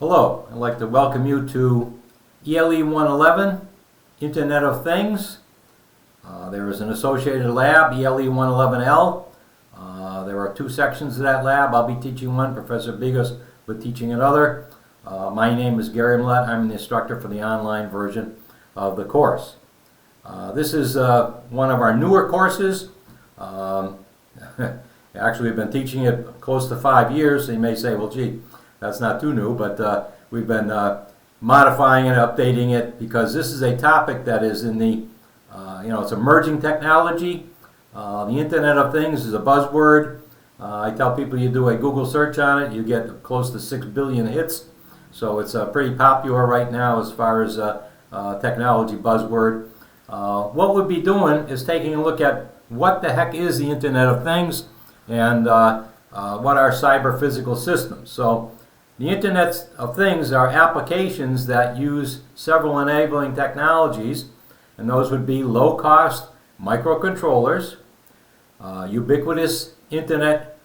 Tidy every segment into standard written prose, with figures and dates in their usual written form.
Hello, I'd like to welcome you to ELE-111, Internet of Things. There is an associated lab, ELE-111L. There are two sections of that lab. I'll be teaching one, Professor Bigas will be teaching another. My name is Gary Millett. I'm the instructor for the online version of the course. This is one of our newer courses. Actually, we've been teaching it close to 5 years. So you may say, well, gee, that's not too new, but we've been modifying it, updating it, because this is a topic that is in the, it's emerging technology. The Internet of Things is a buzzword. I tell people you do a Google search on it, you get close to 6 billion hits. So it's pretty popular right now as far as technology buzzword. What we'll be doing is taking a look at what the heck is the Internet of Things and what are cyber physical systems. So the Internet of Things are applications that use several enabling technologies, and those would be low-cost microcontrollers, ubiquitous Internet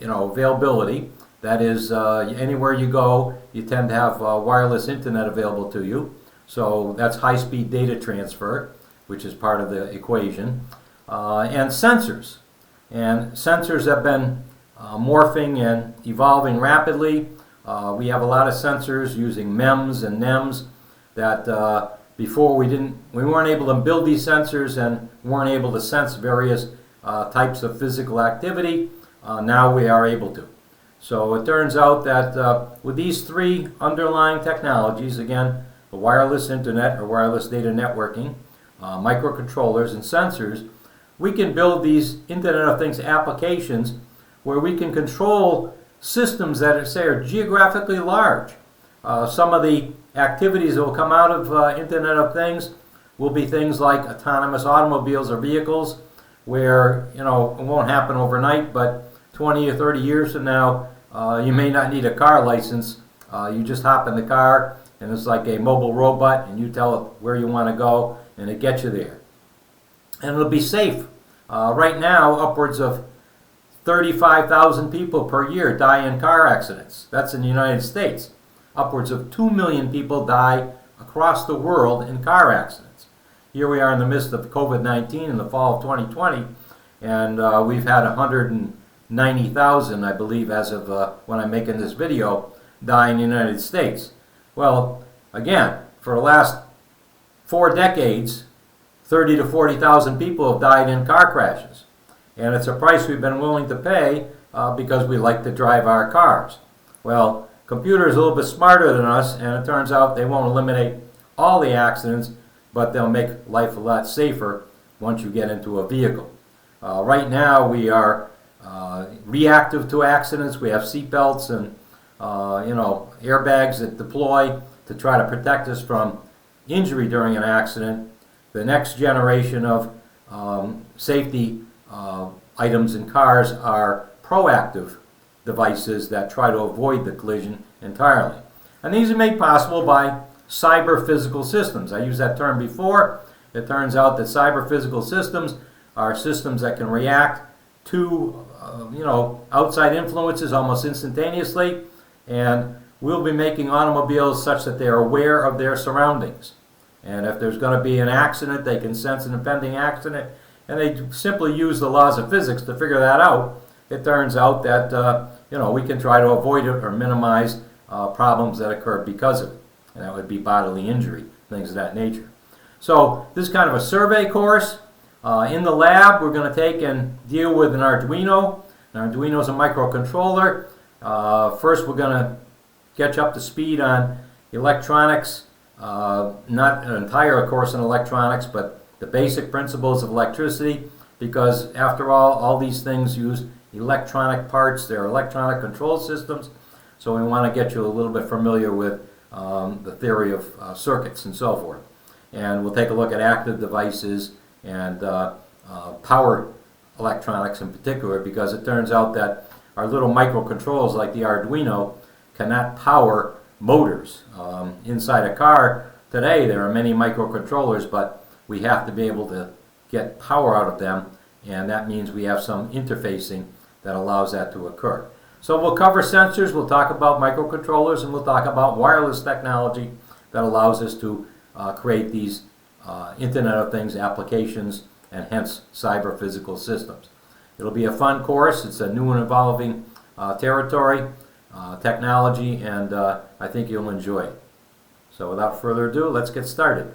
availability. That is, anywhere you go, you tend to have wireless Internet available to you. So that's high-speed data transfer, which is part of the equation, and sensors. And sensors have been morphing and evolving rapidly. We have a lot of sensors using MEMS and NEMS that before we weren't able to build these sensors and weren't able to sense various types of physical activity. Now we are able to. So it turns out that with these three underlying technologies, again, the wireless internet or wireless data networking, microcontrollers and sensors, we can build these Internet of Things applications where we can control systems that are geographically large. Some of the activities that will come out of Internet of Things will be things like autonomous automobiles or vehicles, where it won't happen overnight, but 20 or 30 years from now, you may not need a car license. You just hop in the car, and it's like a mobile robot, and you tell it where you want to go, and it gets you there. And it'll be safe. Right now, upwards of 35,000 people per year die in car accidents. That's in the United States. Upwards of 2 million people die across the world in car accidents. Here we are in the midst of COVID-19 in the fall of 2020, and we've had 190,000, I believe, as of when I'm making this video, die in the United States. Well, again, for the last 4 decades, 30 to 40,000 people have died in car crashes. And it's a price we've been willing to pay because we like to drive our cars. Well, computers are a little bit smarter than us, and it turns out they won't eliminate all the accidents, but they'll make life a lot safer once you get into a vehicle. Right now, we are reactive to accidents. We have seatbelts and airbags that deploy to try to protect us from injury during an accident. The next generation of safety items in cars are proactive devices that try to avoid the collision entirely. And these are made possible by cyber physical systems. I used that term before. It turns out that cyber physical systems are systems that can react to outside influences almost instantaneously, and we'll be making automobiles such that they're aware of their surroundings. And if there's going to be an accident, they can sense an impending accident, and they simply use the laws of physics to figure that out. It turns out that we can try to avoid it or minimize problems that occur because of it, and that would be bodily injury, things of that nature. So this is kind of a survey course. In the lab, we're going to take and deal with an Arduino. An Arduino is a microcontroller. First, we're going to get you up to speed on electronics. Not an entire course in electronics, but the basic principles of electricity, because after all these things use electronic parts. They're electronic control systems, so we want to get you a little bit familiar with the theory of circuits and so forth. And we'll take a look at active devices and power electronics in particular, because it turns out that our little microcontrollers like the Arduino cannot power motors. Inside a car today there are many microcontrollers, but we have to be able to get power out of them, and that means we have some interfacing that allows that to occur. So we'll cover sensors, we'll talk about microcontrollers, and we'll talk about wireless technology that allows us to create these Internet of Things applications and hence cyber physical systems. It'll be a fun course. It's a new and evolving territory, technology, and I think you'll enjoy it. So without further ado, let's get started.